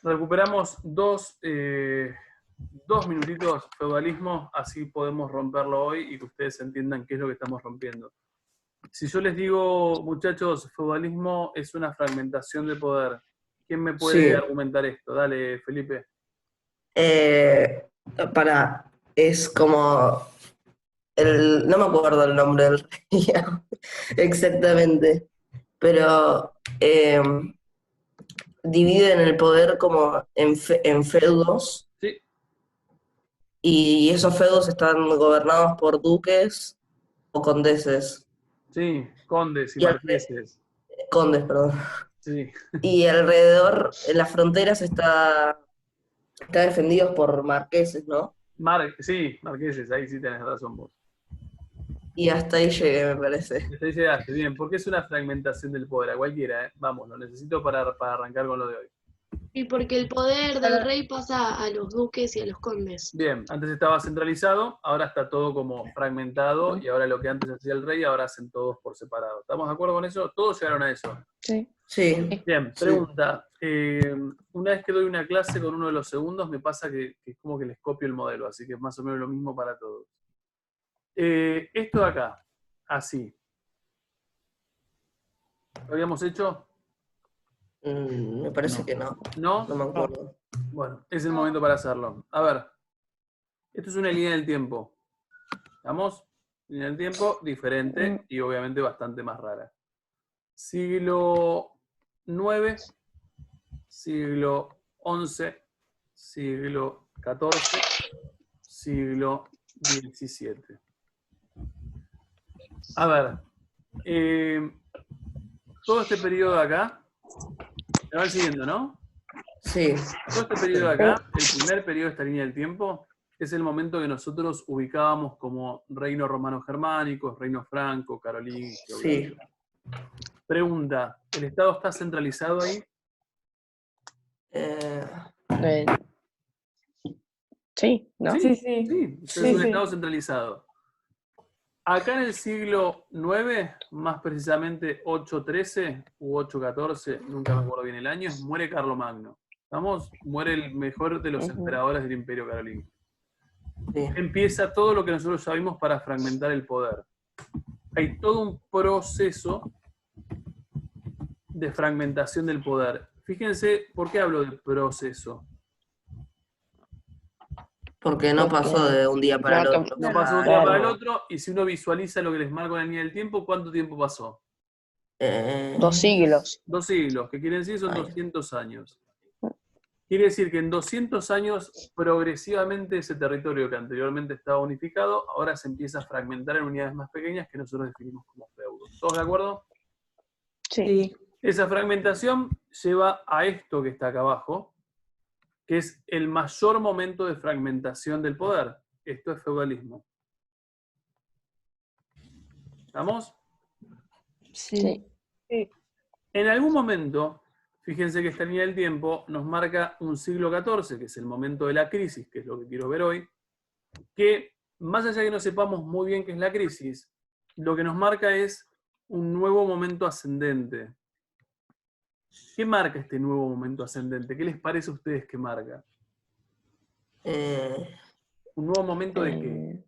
Recuperamos dos minutitos feudalismo, así podemos romperlo hoy y que ustedes entiendan qué es lo que estamos rompiendo. Si yo les digo, muchachos, feudalismo es una fragmentación de poder, ¿quién me puede Sí. argumentar esto? Dale, Felipe. Eh, es como no me acuerdo el nombre del rey exactamente, pero dividen el poder como en feudos, Sí, y esos feudos están gobernados por duques o condeses, sí, condes y y marqueses. condes, perdón. Sí. Y alrededor, en las fronteras está defendidos por marqueses, ¿no? Sí, marqueses, ahí sí tenés razón vos. Y hasta ahí llegué, me parece. Hasta ahí llegaste, bien, porque es una fragmentación del poder, a cualquiera, ¿eh? Vamos, lo necesito para arrancar con lo de hoy. Y porque el poder del rey pasa a los duques y a los condes. Bien, antes estaba centralizado, ahora está todo como fragmentado y ahora lo que antes hacía el rey, ahora hacen todos por separado. ¿Estamos de acuerdo con eso? Todos llegaron a eso. Sí. Sí, Bien, sí. pregunta. Una vez que doy una clase con uno de los segundos, me pasa que es como que les copio el modelo, así que es más o menos lo mismo para todos. Esto de acá, así. ¿Lo habíamos hecho? Me parece que no. ¿No? No me acuerdo. Bueno, es el momento para hacerlo. A ver, esto es una línea del tiempo. ¿Estamos? Línea del tiempo diferente y obviamente bastante más rara. Siglo IX, siglo XI, siglo XIV, siglo XVII. A ver, todo este periodo de acá, me van siguiendo, ¿no? Sí. Todo este periodo de acá, el primer periodo de esta línea del tiempo, es el momento que nosotros ubicábamos como reino romano germánico, reino franco, carolingio. Sí. Pregunta, ¿el Estado está centralizado ahí? Eh, Sí, ¿no? Sí, Sí, sí. sí, es Sí, un sí. Estado centralizado. Acá en el siglo IX, más precisamente 813 u 814, nunca me acuerdo bien el año, muere Carlomagno. ¿Estamos? Muere el mejor de los emperadores del Imperio Carolingio. sí. Empieza todo lo que nosotros sabemos para fragmentar el poder. Hay todo un proceso de fragmentación del poder. Fíjense, ¿por qué hablo de proceso? Porque no pasó de un día para el otro. No pasó de un día para el otro, y si uno visualiza lo que les marco en la línea del tiempo, ¿cuánto tiempo pasó? 2 siglos. 2 siglos, que quieren decir son 200 años. Quiere decir que en 200 años, progresivamente ese territorio que anteriormente estaba unificado, ahora se empieza a fragmentar en unidades más pequeñas que nosotros definimos como feudos. ¿Todos de acuerdo? Sí. Esa fragmentación lleva a esto que está acá abajo, que es el mayor momento de fragmentación del poder. Esto es feudalismo. ¿Estamos? Sí. En algún momento, fíjense que esta línea del tiempo nos marca un siglo XIV, que es el momento de la crisis, que es lo que quiero ver hoy, que más allá de que no sepamos muy bien qué es la crisis, lo que nos marca es un nuevo momento ascendente. ¿Qué marca este nuevo momento ascendente? ¿Qué les parece a ustedes que marca? ¿Un nuevo momento de qué?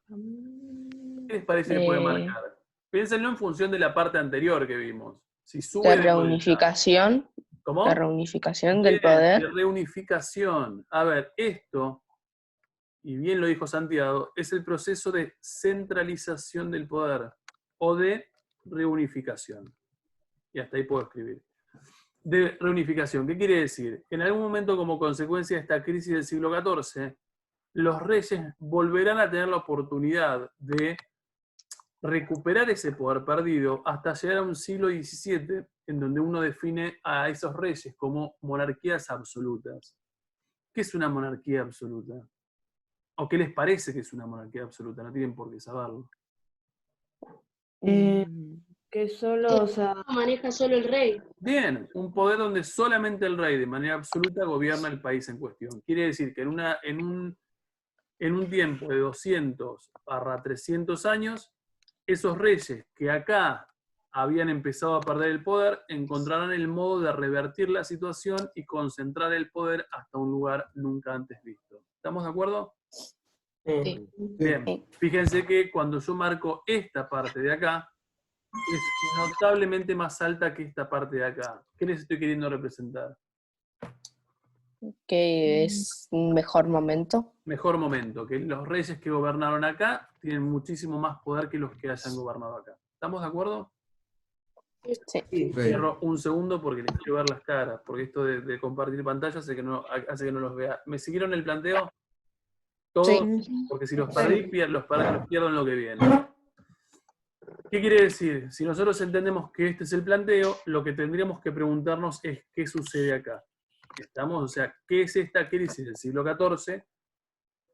¿Qué les parece que puede marcar? Piénsenlo en función de la parte anterior que vimos. Si sube De de vuelta. reunificación. ¿Cómo? De reunificación Bien, del poder. de reunificación. A ver, esto, y bien lo dijo Santiago, es el proceso de centralización del poder o de reunificación. Y hasta ahí puedo escribir. De reunificación, ¿qué quiere decir? Que en algún momento, como consecuencia de esta crisis del siglo XIV, los reyes volverán a tener la oportunidad de recuperar ese poder perdido hasta llegar a un siglo XVII, en donde uno define a esos reyes como monarquías absolutas. ¿Qué es una monarquía absoluta? ¿O qué les parece que es una monarquía absoluta? No tienen por qué saberlo. Que solo, o sea, Maneja solo el rey. Bien, un poder donde solamente el rey de manera absoluta gobierna el país en cuestión. Quiere decir que en un tiempo de 200 a 300 años, esos reyes que acá habían empezado a perder el poder, encontrarán el modo de revertir la situación y concentrar el poder hasta un lugar nunca antes visto. ¿Estamos de acuerdo? Sí. Bien, Sí. fíjense que cuando yo marco esta parte de acá, es notablemente más alta que esta parte de acá. ¿Qué les estoy queriendo representar? Que es un mejor momento. Mejor momento, que los reyes que gobernaron acá tienen muchísimo más poder que los que hayan gobernado acá. ¿Estamos de acuerdo? Sí. Sí. Cierro un segundo porque les quiero ver las caras, porque esto de compartir pantalla hace que no los vea. ¿Me siguieron el planteo? Todos, porque si los perdí, los pierdo en lo que viene. ¿Qué quiere decir? Si nosotros entendemos que este es el planteo, lo que tendríamos que preguntarnos es qué sucede acá. ¿Estamos? O sea, ¿qué es esta crisis del siglo XIV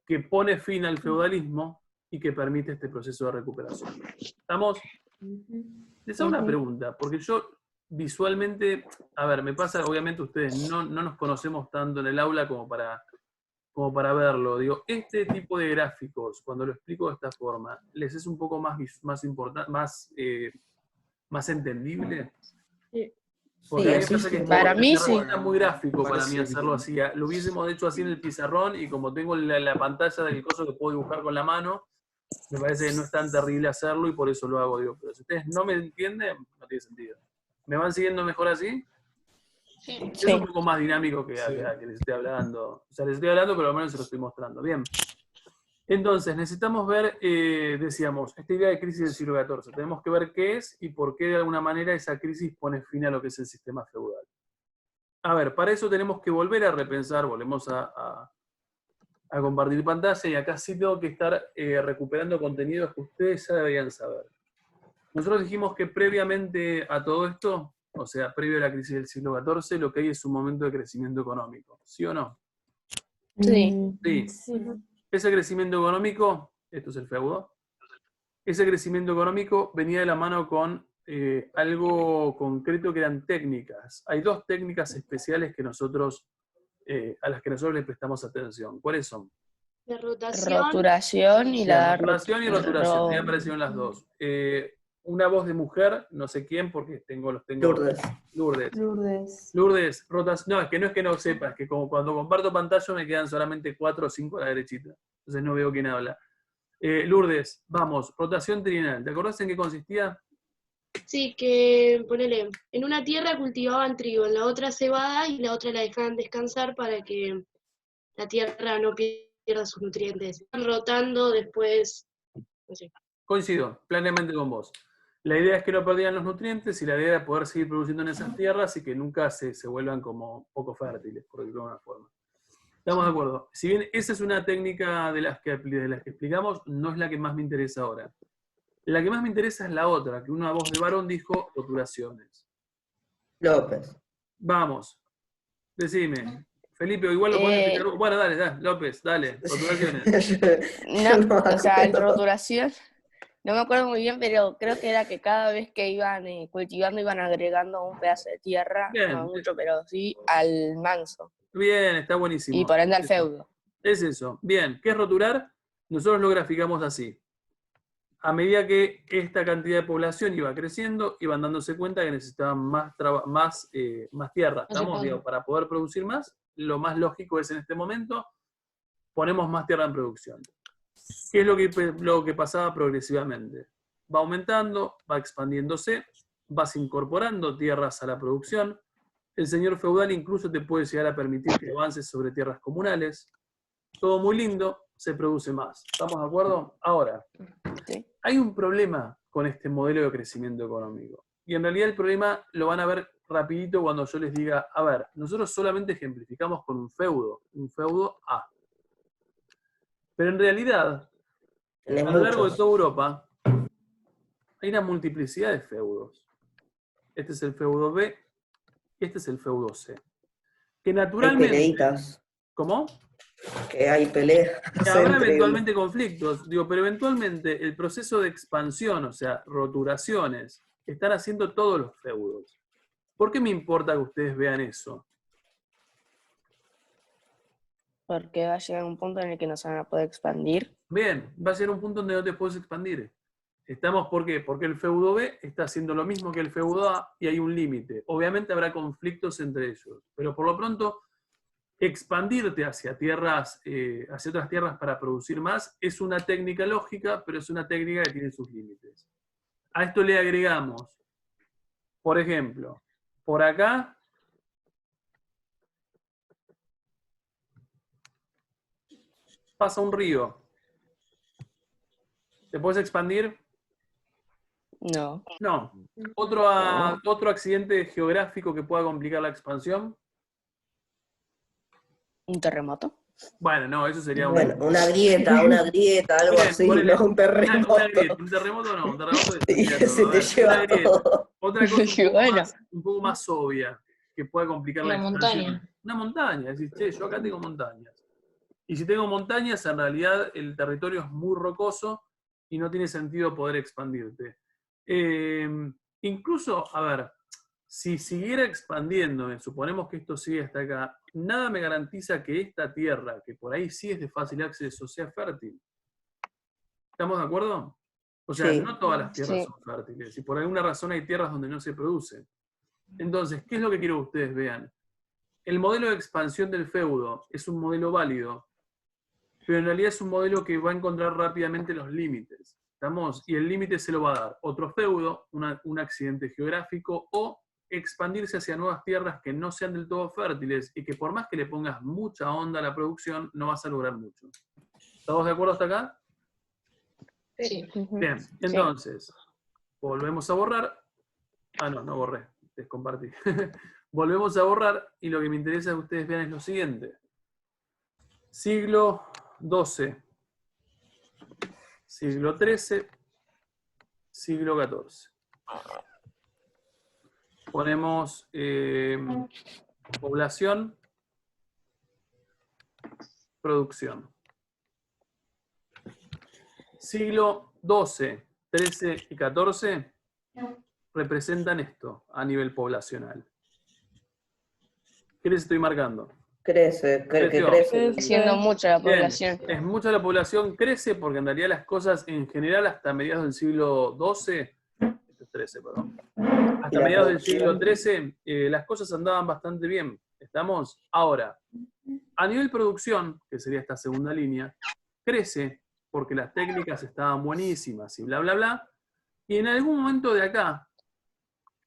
que pone fin al feudalismo y que permite este proceso de recuperación? ¿Estamos? Les hago una pregunta, porque yo visualmente, a ver, me pasa, obviamente ustedes no nos conocemos tanto en el aula como para verlo. Digo, este tipo de gráficos, cuando lo explico de esta forma, ¿les es un poco más importante, más entendible? Sí. Porque a mí me Sí, pasa que Para mí sí. resulta muy gráfico para mí Parece hacerlo así. Lo hubiésemos hecho así en el pizarrón y como tengo la pantalla del coso que puedo dibujar con la mano, me parece que no es tan terrible hacerlo y por eso lo hago. Digo, pero si ustedes no me entienden, no tiene sentido. ¿Me van siguiendo mejor así? Sí. Es un poco más dinámico que Sí. que les estoy hablando. O sea, les estoy hablando, pero al menos se lo estoy mostrando. Bien. Entonces, necesitamos ver, decíamos, esta idea de crisis del siglo XIV. Tenemos que ver qué es y por qué de alguna manera esa crisis pone fin a lo que es el sistema feudal. A ver, para eso tenemos que volver a repensar, volvemos a compartir pantalla y acá sí tengo que estar recuperando contenidos que ustedes ya deberían saber. Nosotros dijimos que previamente a todo esto, o sea, previo a la crisis del siglo XIV, lo que hay es un momento de crecimiento económico. ¿Sí o no? Sí. Sí. Sí. Ese crecimiento económico, esto es el feudo, ese crecimiento económico venía de la mano con algo concreto que eran técnicas. Hay dos técnicas especiales que nosotros, a las que nosotros le prestamos atención. ¿Cuáles son? La rotación. Roturación y Bien, la roturación y roturación, me aparecieron las dos. Una voz de mujer, no sé quién, porque los tengo. Lourdes. Lourdes. Rotación. No, es que no sepa, es que como cuando comparto pantalla me quedan solamente 4 o 5 a la derechita. Entonces no veo quién habla. Lourdes, vamos, rotación trienal. ¿Te acordás en qué consistía? Sí, que ponele, en una tierra cultivaban trigo, en la otra cebada y la otra la dejaban descansar para que la tierra no pierda sus nutrientes. Van rotando después, no sé. Coincido plenamente con vos. La idea es que no perdieran los nutrientes y la idea era poder seguir produciendo en esas tierras y que nunca se vuelvan como poco fértiles, por decirlo de alguna forma. Estamos de acuerdo. Si bien esa es una técnica de las que explicamos, no es la que más me interesa ahora. La que más me interesa es la otra, que una voz de varón dijo roturaciones. López. Vamos, decime. Felipe, igual lo podés explicar. Bueno, dale, López, dale, roturaciones. No, o sea, en acuerdo. roturación, no me acuerdo muy bien, pero creo que era que cada vez que iban cultivando iban agregando un pedazo de tierra, Bien. no mucho, pero sí al manso, Bien, está buenísimo. y por ende al Es eso. feudo. Es eso. Bien, ¿qué es roturar? Nosotros lo graficamos así. A medida que esta cantidad de población iba creciendo, iban dándose cuenta que necesitaban más tierra. ¿Estamos? Digo, para poder producir más, lo más lógico es en este momento, ponemos más tierra en producción. ¿Qué es lo que pasaba progresivamente? Va aumentando, va expandiéndose, vas incorporando tierras a la producción. El señor feudal incluso te puede llegar a permitir que avances sobre tierras comunales. Todo muy lindo, se produce más. ¿Estamos de acuerdo? Ahora, Sí. hay un problema con este modelo de crecimiento económico. Y en realidad el problema lo van a ver rapidito cuando yo les diga, a ver, nosotros solamente ejemplificamos con un feudo A. Pero en realidad, Tenés a lo largo de muchos. toda Europa, hay una multiplicidad de feudos. Este es el feudo B, y este es el feudo C. Que Hay naturalmente... peleitas. ¿Cómo? Que hay peleas. Que habrá entre- eventualmente conflictos, pero eventualmente el proceso de expansión, o sea, roturaciones, están haciendo todos los feudos. ¿Por qué me importa que ustedes vean eso? Porque va a llegar un punto en el que no se van a poder expandir. Bien, va a ser un punto donde no te puedes expandir. ¿Estamos por qué? Porque el feudo B está haciendo lo mismo que el feudo A y hay un límite. Obviamente habrá conflictos entre ellos, pero por lo pronto expandirte hacia tierras, hacia otras tierras para producir más es una técnica lógica, pero es una técnica que tiene sus límites. A esto le agregamos, por ejemplo, por acá pasa un río. ¿Te puedes expandir? No. No. ¿Otro accidente geográfico que pueda complicar la expansión? ¿Un terremoto? Bueno, no, eso sería Bueno, una grieta, algo Bien, así, ponele no un terremoto. una grieta. Un terremoto no, un terremoto Y destruiría se todo. A te ver, lleva una grieta. todo. Otra cosa Bueno. un poco más obvia que pueda complicar la Una expansión. montaña. Una montaña. Decís, che, yo acá tengo montañas. Y si tengo montañas, en realidad el territorio es muy rocoso y no tiene sentido poder expandirte. Incluso, a ver, si siguiera expandiéndome, suponemos que esto sigue hasta acá, nada me garantiza que esta tierra, que por ahí sí es de fácil acceso, sea fértil. ¿Estamos de acuerdo? O sea, Sí. no todas las tierras Sí. son fértiles, y por alguna razón hay tierras donde no se produce. Entonces, ¿qué es lo que quiero que ustedes vean? El modelo de expansión del feudo es un modelo válido, pero en realidad es un modelo que va a encontrar rápidamente los límites. ¿Estamos? Y el límite se lo va a dar otro feudo, un accidente geográfico, o expandirse hacia nuevas tierras que no sean del todo fértiles y que por más que le pongas mucha onda a la producción, no vas a lograr mucho. ¿Estamos de acuerdo hasta acá? Sí. Ujú. Bien, entonces, volvemos a borrar. Ah, no borré, descompartí. Volvemos a borrar y lo que me interesa que ustedes vean es lo siguiente. Siglo XII, siglo XIII, siglo XIV. Ponemos población, producción. Siglo XII, XIII y XIV representan esto a nivel poblacional. ¿Qué les estoy marcando? Crece, que Creció. crece. Siendo mucha la Bien, población. es mucha la población, crece porque en realidad las cosas en general hasta mediados del siglo XII, perdón, hasta La mediados del siglo producción. XIII las cosas andaban bastante bien. ¿Estamos? Ahora, a nivel producción, que sería esta segunda línea, crece porque las técnicas estaban buenísimas y bla, bla, bla, y en algún momento de acá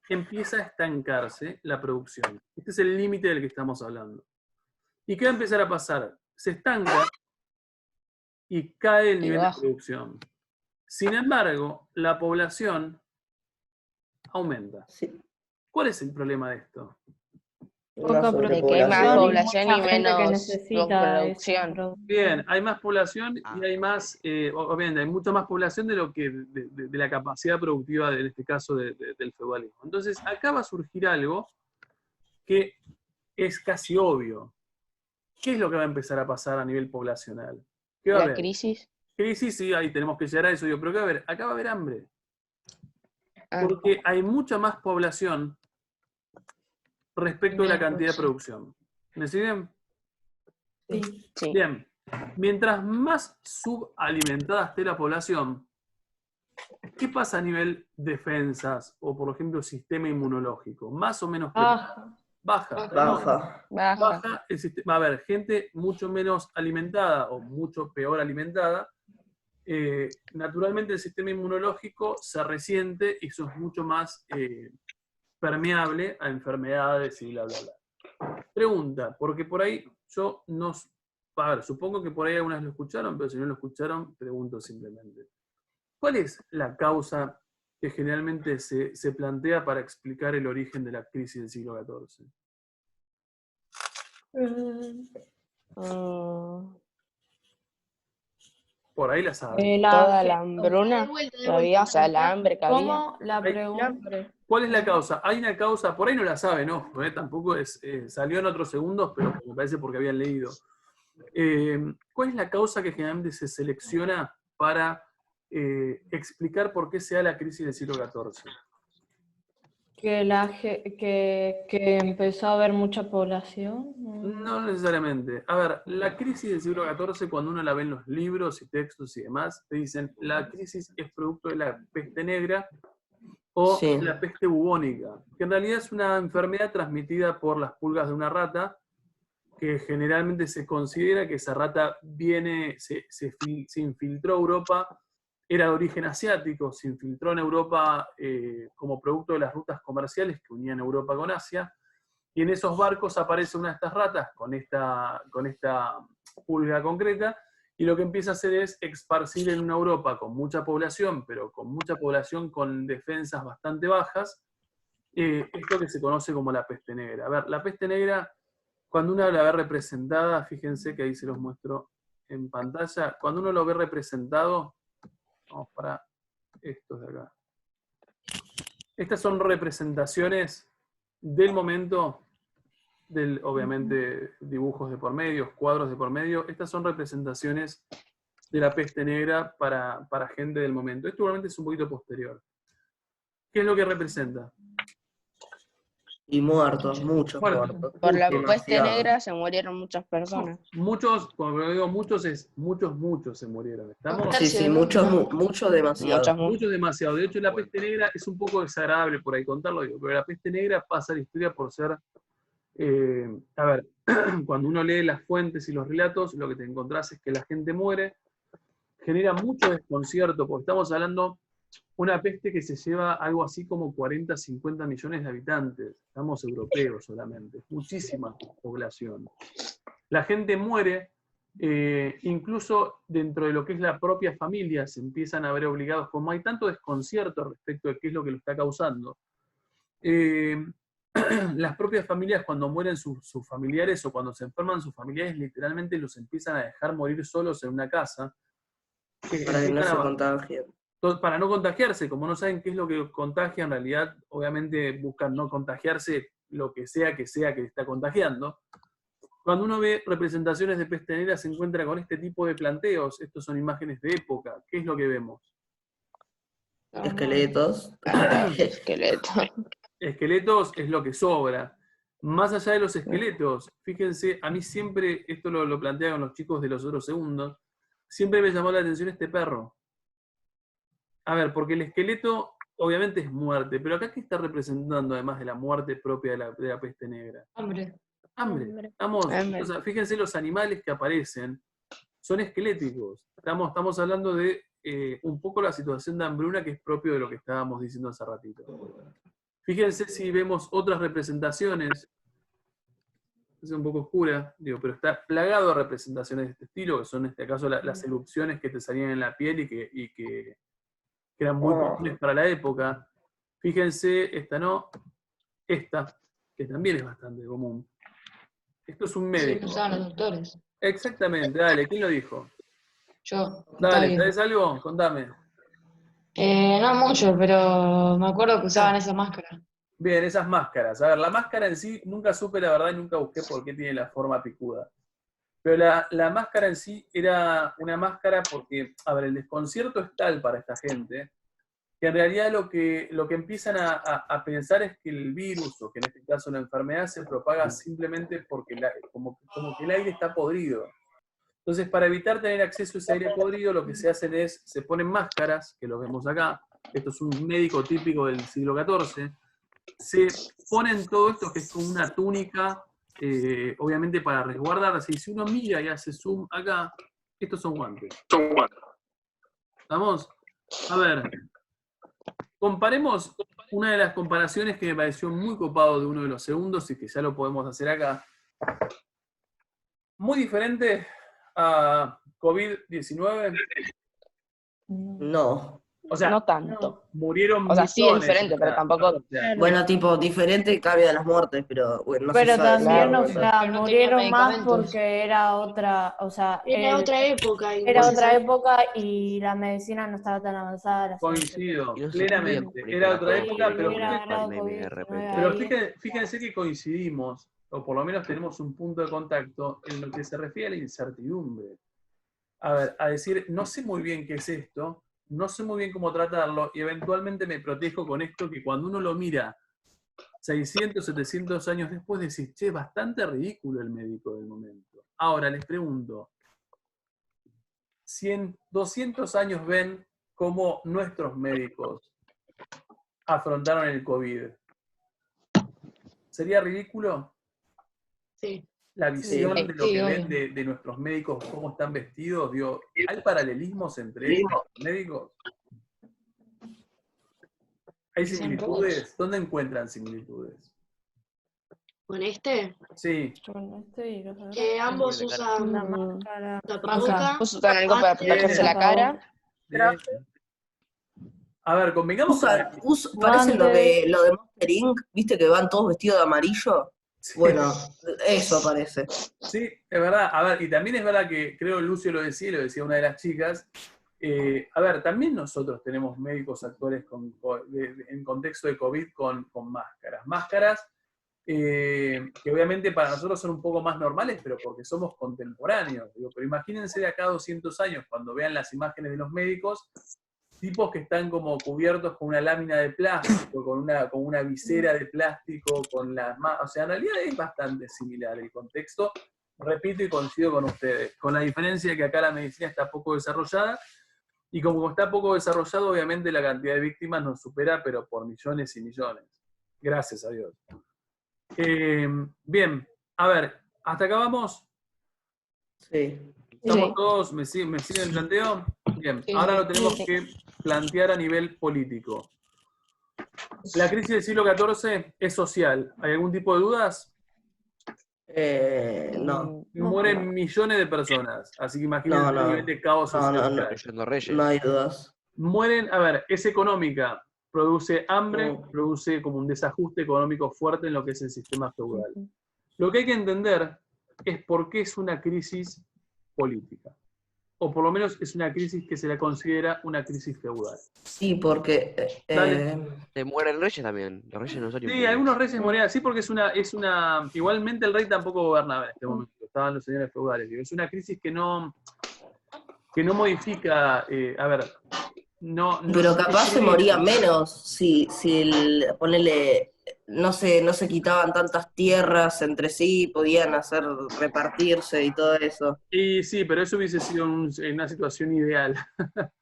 empieza a estancarse la producción. Este es el límite del que estamos hablando. ¿Y qué va a empezar a pasar? Se estanca y cae el Y nivel de baja. producción. Sin embargo, la población aumenta. Sí. ¿Cuál es el problema de esto? Una Poca De que hay más y población mucha y gente que menos necesita esa producción. producción. Bien, hay más población y hay más, obviamente, hay mucha más población de lo que de la capacidad productiva, en este caso, del feudalismo. Entonces, acá va a surgir algo que es casi obvio. ¿Qué es lo que va a empezar a pasar a nivel poblacional? ¿Qué va a La haber? crisis. Crisis, sí, ahí tenemos que llegar a eso. Pero ¿qué va a haber? Acá va a haber hambre. Ah, Porque hay mucha más población respecto de la cantidad de producción. ¿Me siguen? sí. Bien. Mientras más subalimentada esté la población, ¿qué pasa a nivel defensas o, por ejemplo, sistema inmunológico? Más o menos Baja. baja. Baja. Baja. Baja el sistema. Va a haber gente mucho menos alimentada o mucho peor alimentada. Naturalmente el sistema inmunológico se resiente y eso es mucho más permeable a enfermedades y bla, bla, bla. Pregunta, porque por ahí yo no... A ver, supongo que por ahí algunas lo escucharon, pero si no lo escucharon, pregunto simplemente. ¿Cuál es la causa que generalmente se plantea para explicar el origen de la crisis del siglo XIV? Por ahí la saben. Toda la hambruna De vuelta, que había, o sea, la hambre que había. ¿Cómo? La Hay- pregunta. ¿Cuál es la causa? Hay una causa, por ahí no la saben, ¿no? Tampoco es, salió en otros segundos, pero me parece porque habían leído. ¿Cuál es la causa que generalmente se selecciona para explicar por qué se da la crisis del siglo XIV? que empezó a haber mucha población. No necesariamente. A ver, la crisis del siglo XIV, cuando uno la ve en los libros y textos y demás, te dicen, la crisis es producto de la peste negra o Sí. la peste bubónica, que en realidad es una enfermedad transmitida por las pulgas de una rata, que generalmente se considera que esa rata se infiltró a Europa, era de origen asiático, se infiltró en Europa como producto de las rutas comerciales que unían Europa con Asia, y en esos barcos aparece una de estas ratas con esta pulga concreta, y lo que empieza a hacer es esparcir en una Europa con mucha población, pero con mucha población con defensas bastante bajas, esto que se conoce como la peste negra. A ver, la peste negra, cuando uno la ve representada, fíjense que ahí se los muestro en pantalla, cuando uno lo ve representado, vamos para estos de acá. Estas son representaciones del momento, obviamente dibujos de por medio, cuadros de por medio. Estas son representaciones de la peste negra para gente del momento. Esto obviamente es un poquito posterior. ¿Qué es lo que representa? Y muertos, muchos Muertos. muertos. Por la Demasiado. peste negra se murieron muchas personas. Muchos, cuando digo muchos, es muchos se murieron. ¿Estamos? Sí, muchos, muchos demasiado. Muchos demasiado. De hecho, la peste negra es un poco desagradable por ahí contarlo, digo, pero la peste negra pasa a la historia por ser, a ver, cuando uno lee las fuentes y los relatos, lo que te encontrás es que la gente muere, genera mucho desconcierto, porque estamos hablando una peste que se lleva algo así como 40, 50 millones de habitantes, estamos europeos solamente, muchísima población. La gente muere, incluso dentro de lo que es la propia familia, se empiezan a ver obligados, como hay tanto desconcierto respecto de qué es lo que lo está causando. Las propias familias, cuando mueren sus familiares o cuando se enferman sus familiares, literalmente los empiezan a dejar morir solos en una casa. Para que no se contagien. Para no contagiarse, como no saben qué es lo que los contagia, en realidad, obviamente buscan no contagiarse lo que sea que está contagiando. Cuando uno ve representaciones de peste negra, se encuentra con este tipo de planteos. Estos son imágenes de época. ¿Qué es lo que vemos? Esqueletos. Esqueleto. Esqueletos es lo que sobra. Más allá de los esqueletos, fíjense, a mí siempre, esto lo planteaban los chicos de los otros segundos, siempre me llamó la atención este perro. A ver, porque el esqueleto obviamente es muerte, pero acá ¿qué está representando además de la muerte propia de la peste negra? Hambre. Hambre. Hambre. O sea, fíjense los animales que aparecen, son esqueléticos. Estamos hablando de un poco la situación de hambruna que es propio de lo que estábamos diciendo hace ratito. Fíjense si vemos otras representaciones, es un poco oscura, digo, pero está plagado de representaciones de este estilo, que son en este caso las erupciones que te salían en la piel y que eran muy comunes para la época. Fíjense, esta no, esta, que también es bastante común. Esto es un Sí, médico. que usaban los doctores. Exactamente, dale, ¿quién lo dijo? Yo. Dale, Octavio. ¿sabes algo? Contame. No mucho, pero me acuerdo que usaban esa máscara. Bien, esas máscaras. A ver, la máscara en sí, nunca supe la verdad y nunca busqué por qué tiene la forma picuda. Pero la máscara en sí era una máscara porque, a ver, el desconcierto es tal para esta gente, que en realidad lo que empiezan a pensar es que el virus, o que en este caso la enfermedad, se propaga simplemente porque como que el aire está podrido. Entonces, para evitar tener acceso a ese aire podrido, lo que se hacen es, se ponen máscaras, que lo vemos acá, esto es un médico típico del siglo XIV, se ponen todo esto que es como una túnica, obviamente para resguardarse, y si uno mira y hace zoom acá, estos son guantes. ¿Vamos? A ver, comparemos una de las comparaciones que me pareció muy copado de uno de los segundos y que ya lo podemos hacer acá. Muy diferente a COVID-19. No. O sea, No tanto. murieron O sea, sí es millones, diferente, o sea, pero tampoco. o sea, Bueno, tipo, diferente cambia de las muertes, pero bueno, no Pero se sabe. también, claro, o sea, Pero no murieron tenía más medicamentos. porque era otra, o sea, Era otra época. era igual. otra época y la medicina no estaba tan avanzada. la ciencia. coincido, Y no se podía plenamente. cubrir Era con otra la época, pero COVID, hubiera la agarrado pandemia de COVID-19 repente. Pero ahí. fíjense que coincidimos, o por lo menos tenemos un punto de contacto en lo que se refiere a la incertidumbre. A ver, a decir, no sé muy bien qué es esto, no sé muy bien cómo tratarlo, y eventualmente me protejo con esto que cuando uno lo mira 600, 700 años después decís, che, bastante ridículo el médico del momento. Ahora les pregunto, si en 200 años ven cómo nuestros médicos afrontaron el COVID, ¿sería ridículo Sí. la visión Sí. de lo Sí, que obvio. ven de nuestros médicos, cómo están vestidos? Digo, ¿hay paralelismos entre estos médicos? ¿Hay Dicen similitudes? ¿Dónde encuentran similitudes? Con este, Sí, Con este y los otros. que ambos Doble cara. usan Una máscara. tapaboca, Usan algo para protegerse la cara. bien. A ver, convengamos que... Parecen Guantes. lo de Monster Inc., ¿viste que van todos vestidos de amarillo? Sí. Bueno, eso parece. Sí, es verdad. A ver, y también es verdad que creo Lucio lo decía una de las chicas. A ver, también nosotros tenemos médicos actores en contexto de COVID con máscaras. Máscaras que obviamente para nosotros son un poco más normales, pero porque somos contemporáneos. Digo, pero imagínense de acá a 200 años, cuando vean las imágenes de los médicos, tipos que están como cubiertos con una lámina de plástico, con una visera de plástico, o sea, en realidad es bastante similar el contexto. Repito y coincido con ustedes, con la diferencia de que acá la medicina está poco desarrollada, y como está poco desarrollado, obviamente la cantidad de víctimas nos supera, pero por millones y millones. Gracias a Dios. Bien, a ver, ¿hasta acá vamos? Sí. ¿Estamos Sí. todos? ¿Me siguen el planteo? Bien, Sí. ahora lo tenemos Sí. que plantear a nivel político. ¿La crisis del siglo XIV es social? ¿Hay algún tipo de dudas? No, Mueren millones de personas, así que imagínense No, el nivel de caos social que hay. Incluyendo reyes. no hay dudas. Mueren, a ver, es económica, produce hambre, Mm. produce como un desajuste económico fuerte en lo que es el sistema feudal. Lo que hay que entender es por qué es una crisis política, o por lo menos es una crisis que se la considera una crisis feudal. Sí, porque Dale. Mueren reyes también. Los reyes no son Sí, impunes. algunos reyes morían, sí, porque es una... Igualmente el rey tampoco gobernaba en este momento, estaban los señores feudales. Digo, es una crisis que no modifica, a ver, no pero capaz se morían crisis. menos si ponele, no se quitaban tantas tierras entre sí, podían repartirse y todo eso. Y sí, pero eso hubiese sido en una situación ideal.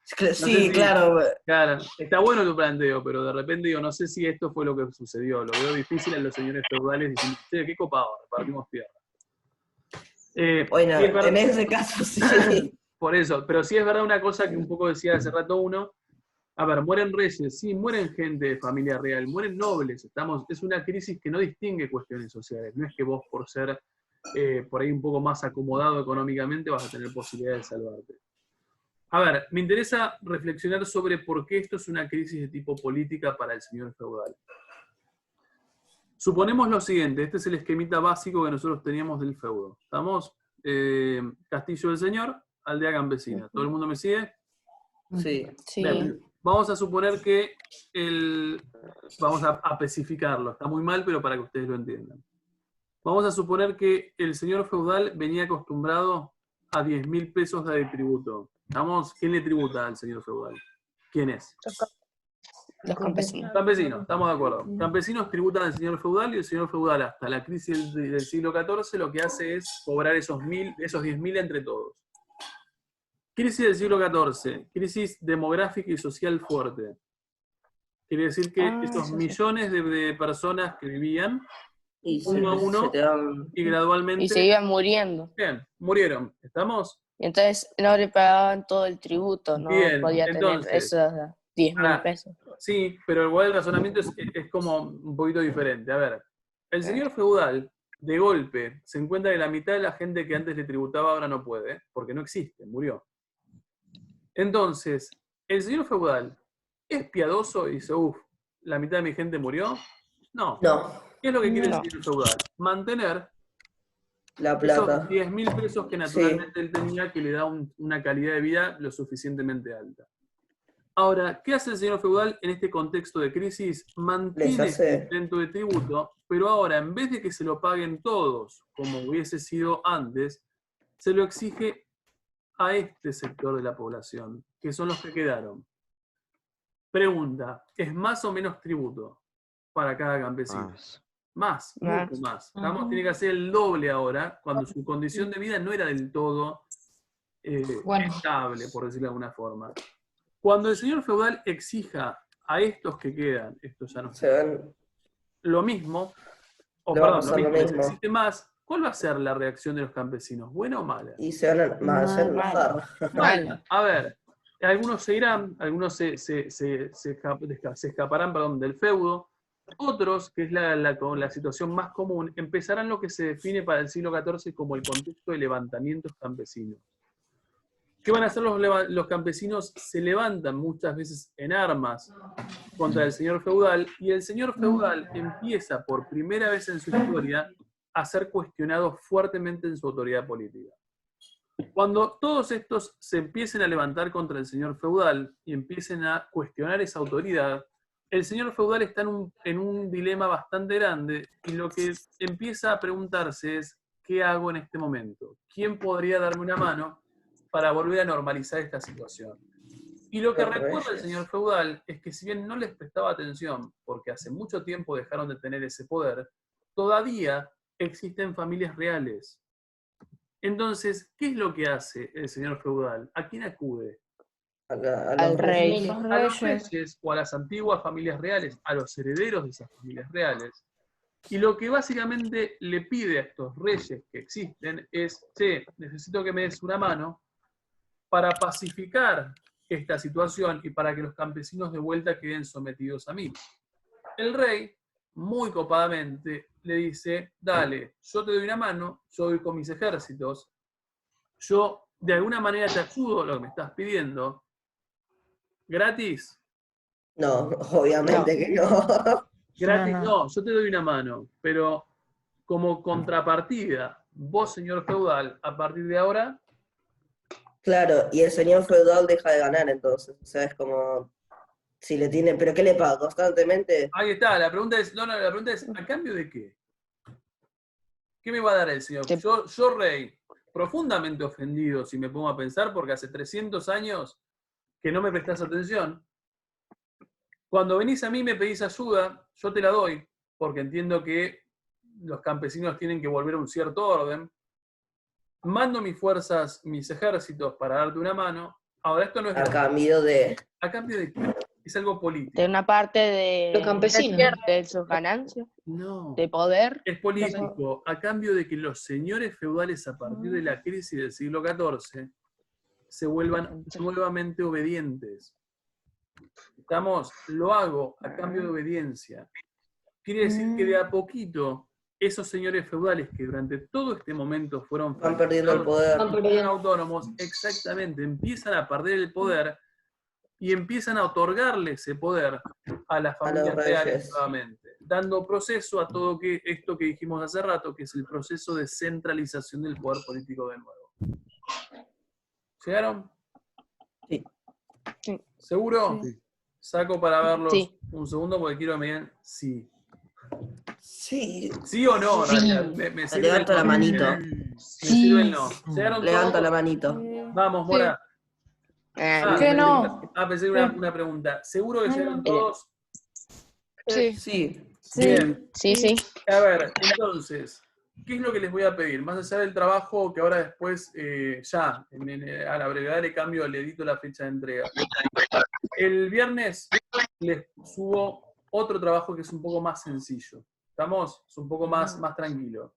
Sí, sé si- claro. Claro, está bueno tu planteo, pero de repente digo, no sé si esto fue lo que sucedió. Lo veo difícil a los señores feudales diciendo, che, qué copado, repartimos tierra. Bueno, sí es verdad- en ese caso sí. Por eso, pero sí es verdad una cosa que un poco decía hace rato uno. A ver, mueren reyes, sí, mueren gente de familia real, mueren nobles. Es una crisis que no distingue cuestiones sociales. No es que vos, por ser por ahí un poco más acomodado económicamente, vas a tener posibilidad de salvarte. A ver, me interesa reflexionar sobre por qué esto es una crisis de tipo política para el señor feudal. Suponemos lo siguiente, este es el esquemita básico que nosotros teníamos del feudo. ¿Estamos? Castillo del señor, aldea campesina. ¿Todo el mundo me sigue? Sí. Sí. Bien, vamos a suponer que vamos a especificarlo, está muy mal, pero para que ustedes lo entiendan. Vamos a suponer que el señor feudal venía acostumbrado a 10.000 pesos de tributo. ¿Quién le tributa al señor feudal? ¿Quién es? Los campesinos. Campesinos, estamos de acuerdo. Campesinos tributan al señor feudal y el señor feudal hasta la crisis del siglo XIV lo que hace es cobrar esos 10.000 entre todos. Crisis del siglo XIV, crisis demográfica y social fuerte. Quiere decir que esos eso sí. millones de personas que vivían Y uno a uno te dan... y gradualmente Y se iban muriendo. bien, murieron. ¿Estamos? Y entonces no le pagaban todo el tributo, no Bien, podía entonces, tener esos 10.000 pará. pesos. Sí, pero igual el razonamiento es como un poquito diferente. A ver, el señor feudal, de golpe, se encuentra que la mitad de la gente que antes le tributaba ahora no puede, porque no existe, murió. Entonces, el señor feudal es piadoso y dice, uff, la mitad de mi gente murió. No. No, ¿Qué es lo que quiere No. el señor feudal? Mantener la esos plata. 10.000 pesos que naturalmente él tenía, que le da una calidad de vida lo suficientemente alta. Ahora, ¿qué hace el señor feudal en este contexto de crisis? Mantiene Les hace- el intento de tributo, pero ahora, en vez de que se lo paguen todos, como hubiese sido antes, se lo exige a este sector de la población, que son los que quedaron. Pregunta, ¿es más o menos tributo? para cada campesino. Más. Mucho más. Estamos, tiene que hacer el doble ahora, cuando su condición de vida no era del todo Bueno. estable, por decirlo de alguna forma. Cuando el señor feudal exija a estos que quedan, estos ya no Se ven, lo mismo, o Le va a perdón, lo pasar lo mismo, les mismo. existe más, ¿cuál va a ser la reacción de los campesinos? ¿Buena o mala? y se van a hacer Mal. enojar. Mala. A ver, algunos se irán, algunos se escaparán, perdón, del feudo, otros, que es la situación más común, empezarán lo que se define para el siglo XIV como el contexto de levantamientos campesinos. ¿Qué van a hacer los campesinos? Se levantan muchas veces en armas contra el señor feudal, y el señor feudal empieza por primera vez en su historia a ser cuestionado fuertemente en su autoridad política. Cuando todos estos se empiecen a levantar contra el señor feudal y empiecen a cuestionar esa autoridad, el señor feudal está en un dilema bastante grande, y lo que empieza a preguntarse es, ¿qué hago en este momento? ¿Quién podría darme una mano para volver a normalizar esta situación? Y lo que Los recuerda el reyes. señor feudal es que si bien no les prestaba atención, porque hace mucho tiempo dejaron de tener ese poder, todavía existen familias reales. Entonces, ¿qué es lo que hace el señor feudal? ¿A quién acude? A Al los rey. Los A los reyes. reyes o a las antiguas familias reales, a los herederos de esas familias reales. Y lo que básicamente le pide a estos reyes que existen es, che, necesito que me des una mano para pacificar esta situación y para que los campesinos de vuelta queden sometidos a mí. El rey, muy copadamente, le dice, dale, yo te doy una mano, yo voy con mis ejércitos, yo de alguna manera te ayudo a lo que me estás pidiendo, gratis, No, obviamente que no. gratis, No. no, yo te doy una mano, pero como contrapartida, vos, señor feudal, a partir de ahora, Claro, y el señor feudal deja de ganar entonces. O sea, es como, si le tiene, ¿pero qué le paga? ¿Constantemente? ahí está, la pregunta es, no, la pregunta es, ¿a cambio de qué? ¿Qué me va a dar el señor? Te- Yo, rey, profundamente ofendido, si me pongo a pensar, porque hace 300 años que no me prestás atención. Cuando venís a mí y me pedís ayuda, yo te la doy, porque entiendo que los campesinos tienen que volver a un cierto orden. Mando mis fuerzas, mis ejércitos para darte una mano. Ahora, esto no es A gratis. cambio de... ¿A cambio de qué? Es algo político. De una parte de, Los campesinos. de sus ganancias, No. de poder. Es político, a cambio de que los señores feudales a partir de la crisis del siglo XIV se vuelvan nuevamente obedientes. ¿Estamos? Lo hago a cambio de obediencia. Quiere decir que de a poquito esos señores feudales que durante todo este momento fueron Van perdiendo el poder. Van fueron perdiendo. autónomos, exactamente, empiezan a perder el poder y empiezan a otorgarle ese poder a las familias reales reyes. nuevamente, dando proceso a todo esto que dijimos hace rato, que es el proceso de centralización del poder político de nuevo. ¿Llegaron? Sí. Sí. ¿Seguro? Sí. Saco para verlos Sí. un segundo porque quiero que me digan sí. Sí. ¿Sí o no? Sí. En realidad. Me sirve Levanto el la no. manito. Me sirve el no. ¿Llegaron Levanta todos? la manito. Vamos, Mora. ¿Qué no? Pensé que una pregunta. ¿Seguro que llegaron todos? Sí. Sí. Bien. Sí, sí. A ver, entonces, ¿qué es lo que les voy a pedir? Más allá del trabajo que ahora después, a la brevedad le cambio, le edito la fecha de entrega. El viernes les subo otro trabajo que es un poco más sencillo. ¿Estamos? Es un poco más tranquilo.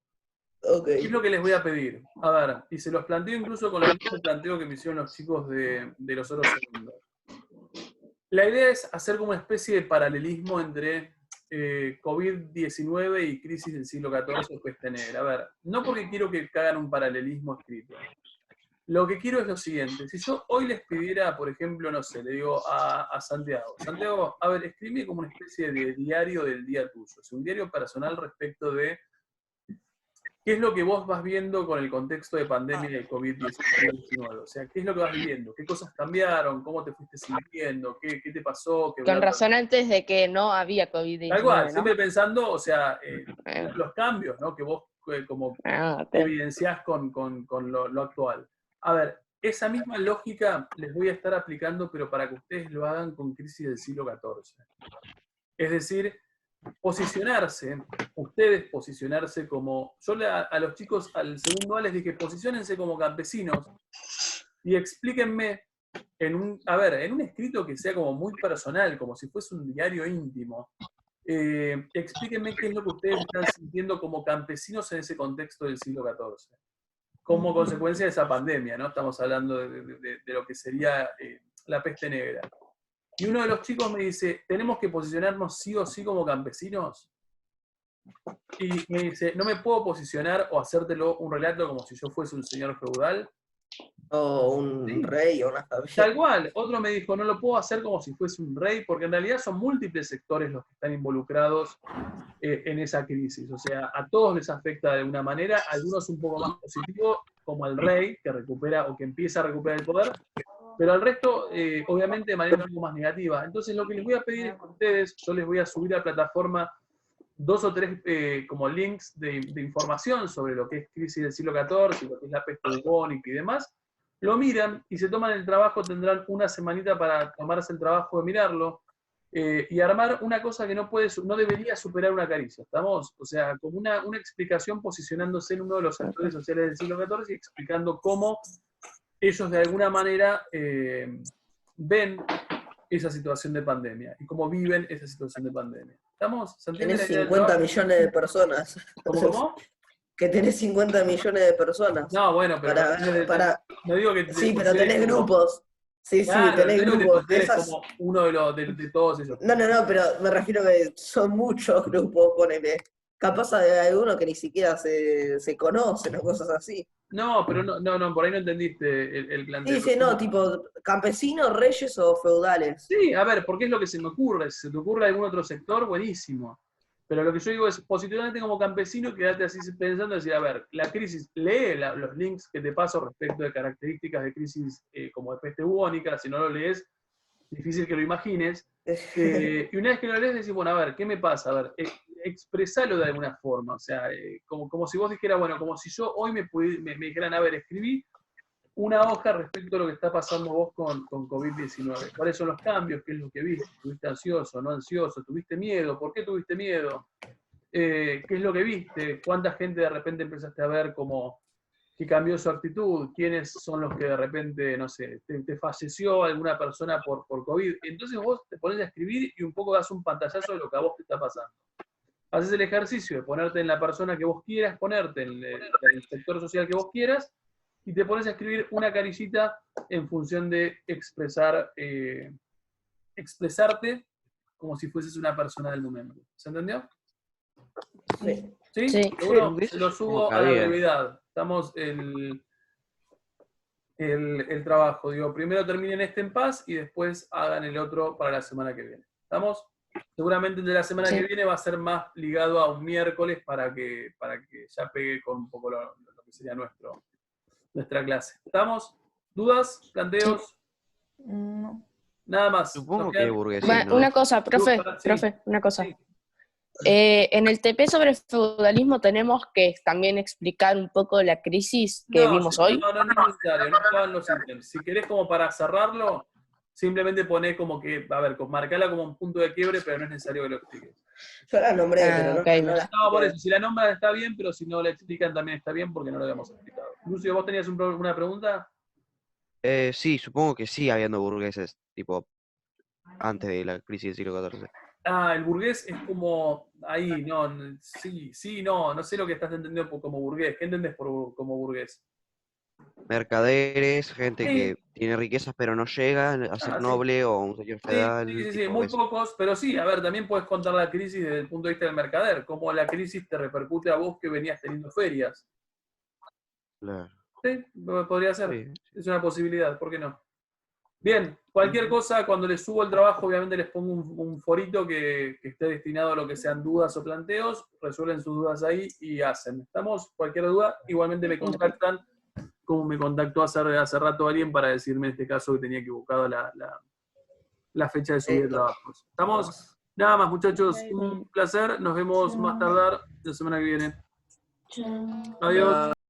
Ok. ¿Qué es lo que les voy a pedir? A ver, y se los planteo incluso con el mismo planteo que me hicieron los chicos de los otros segundos. La idea es hacer como una especie de paralelismo entre COVID-19 y crisis del siglo XIV después tener. A ver, no porque quiero que hagan un paralelismo escrito. Lo que quiero es lo siguiente. Si yo hoy les pidiera, por ejemplo, no sé, le digo a Santiago, Santiago, a ver, escribe como una especie de diario del día tuyo. Es un diario personal respecto de qué es lo que vos vas viendo con el contexto de pandemia del COVID-19. O sea, qué es lo que vas viviendo, qué cosas cambiaron, cómo te fuiste sintiendo, qué te pasó. Con razón antes de que no había COVID-19, Tal cual, ¿no? siempre pensando, o sea, los cambios, ¿no? Que vos como evidenciás con lo actual. A ver, esa misma lógica les voy a estar aplicando, pero para que ustedes lo hagan con crisis del siglo XIV. Es decir, posicionarse, ustedes posicionarse como, yo a los chicos al segundo A les dije, posiciónense como campesinos y explíquenme en un escrito que sea como muy personal, como si fuese un diario íntimo. Explíquenme qué es lo que ustedes están sintiendo como campesinos en ese contexto del siglo XIV, como consecuencia de esa pandemia, ¿no? Estamos hablando de lo que sería la peste negra. Y uno de los chicos me dice, ¿tenemos que posicionarnos sí o sí como campesinos? Y me dice, ¿no me puedo posicionar o hacértelo un relato como si yo fuese un señor feudal? O un rey o una familia. Tal cual. Otro me dijo, no lo puedo hacer como si fuese un rey, porque en realidad son múltiples sectores los que están involucrados en esa crisis. O sea, a todos les afecta de alguna manera, algunos un poco más positivo, como el rey, que recupera o que empieza a recuperar el poder, pero al resto, obviamente, de manera un poco más negativa. Entonces, lo que les voy a pedir a ustedes, yo les voy a subir a la plataforma 2 o 3 como links de información sobre lo que es crisis del siglo XIV, lo que es la peste bubónica y demás. Lo miran y se toman el trabajo, tendrán una semanita para tomarse el trabajo de mirarlo y armar una cosa que no debería superar una caricia, ¿estamos? O sea, como una explicación posicionándose en uno de los actores sociales del siglo XIV y explicando cómo ellos de alguna manera ven esa situación de pandemia y cómo viven esa situación de pandemia. ¿Estamos? ¿Se entiende Tenés la idea del 50 trabajo? millones de personas. ¿Cómo? Que tenés 50 millones de personas. No, bueno, pero no digo que te Sí, pero consideres tenés como- grupos. Sí, Claro, tenés no digo que te grupos. De consideres esas... como uno de todos esos. No, pero me refiero que son muchos grupos, ponele. Capaz hay algunos que ni siquiera se conocen o cosas así. No, pero no, por ahí no entendiste el planteo. Sí, no, tipo campesinos, reyes o feudales. Sí, a ver, porque es lo que se me ocurre. Si se te ocurre algún otro sector, buenísimo. Pero lo que yo digo es, positivamente como campesino, quédate así pensando y decir, a ver, la crisis, lee los links que te paso respecto de características de crisis como de peste bubónica, si no lo lees, difícil que lo imagines. Y una vez que lo lees, decís, bueno, a ver, ¿qué me pasa? A ver, expresalo de alguna forma. O sea, como si vos dijeras, bueno, como si yo hoy me dijeran, a ver, escribí una hoja respecto a lo que está pasando vos con COVID-19. ¿Cuáles son los cambios? ¿Qué es lo que viste? ¿Estuviste ansioso, no ansioso? ¿Tuviste miedo? ¿Por qué tuviste miedo? ¿Qué es lo que viste? ¿Cuánta gente de repente empezaste a ver como que cambió su actitud? ¿Quiénes son los que de repente, no sé, te falleció alguna persona por COVID? Entonces vos te pones a escribir y un poco das un pantallazo de lo que a vos te está pasando. Haces el ejercicio de ponerte en la persona que vos quieras, ponerte en el sector social que vos quieras, y te pones a escribir una caricita en función de expresarte como si fueses una persona del momento. ¿Se entendió? Sí. ¿Sí? Sí. Seguro, Sí. se lo subo Como a la cabida. brevedad. Estamos el trabajo. Digo, primero terminen este en paz y después hagan el otro para la semana que viene. ¿Estamos? Seguramente el de la semana que viene va a ser más ligado a un miércoles para que ya pegue con un poco lo que sería nuestra clase. ¿Estamos? ¿Dudas? ¿Planteos? No. Nada más. Supongo Nos que quedan- burguesía, Bueno, ¿no? una cosa, profe, Sí. una cosa. Sí. En el TP sobre feudalismo tenemos que también explicar un poco la crisis que vimos hoy. No es necesario, no estaban los ítems. Si querés como para cerrarlo, simplemente poné como que, a ver, marcala como un punto de quiebre, pero no es necesario que lo expliques. Yo la nombré, pero no, ok, no la No, por expliqué. eso, si la nombran está bien, pero si no la explican también está bien porque no lo habíamos explicado. Lucio, ¿vos tenías una pregunta? Sí, supongo que sí habiendo burgueses, tipo, antes de la crisis del siglo XIV. El burgués es como ahí, no sé lo que estás entendiendo como burgués. ¿Qué entendés como burgués? Mercaderes, gente Sí. que tiene riquezas pero no llega a ser Sí. noble o un señor feudal. Sí, tipo muy eso. pocos, pero sí, a ver, también puedes contar la crisis desde el punto de vista del mercader, cómo la crisis te repercute a vos que venías teniendo ferias. Claro. Sí, podría ser, Sí. es una posibilidad, ¿por qué no? Bien, cualquier cosa, cuando les subo el trabajo, obviamente les pongo un forito que esté destinado a lo que sean dudas o planteos, resuelven sus dudas ahí y hacen. ¿Estamos? Cualquier duda, igualmente me contactan, como me contactó hace rato alguien para decirme en este caso que tenía equivocado la fecha de subida de trabajos. ¿Estamos? Nada más, muchachos, un placer, nos vemos más tardar la semana que viene. Chao. Adiós.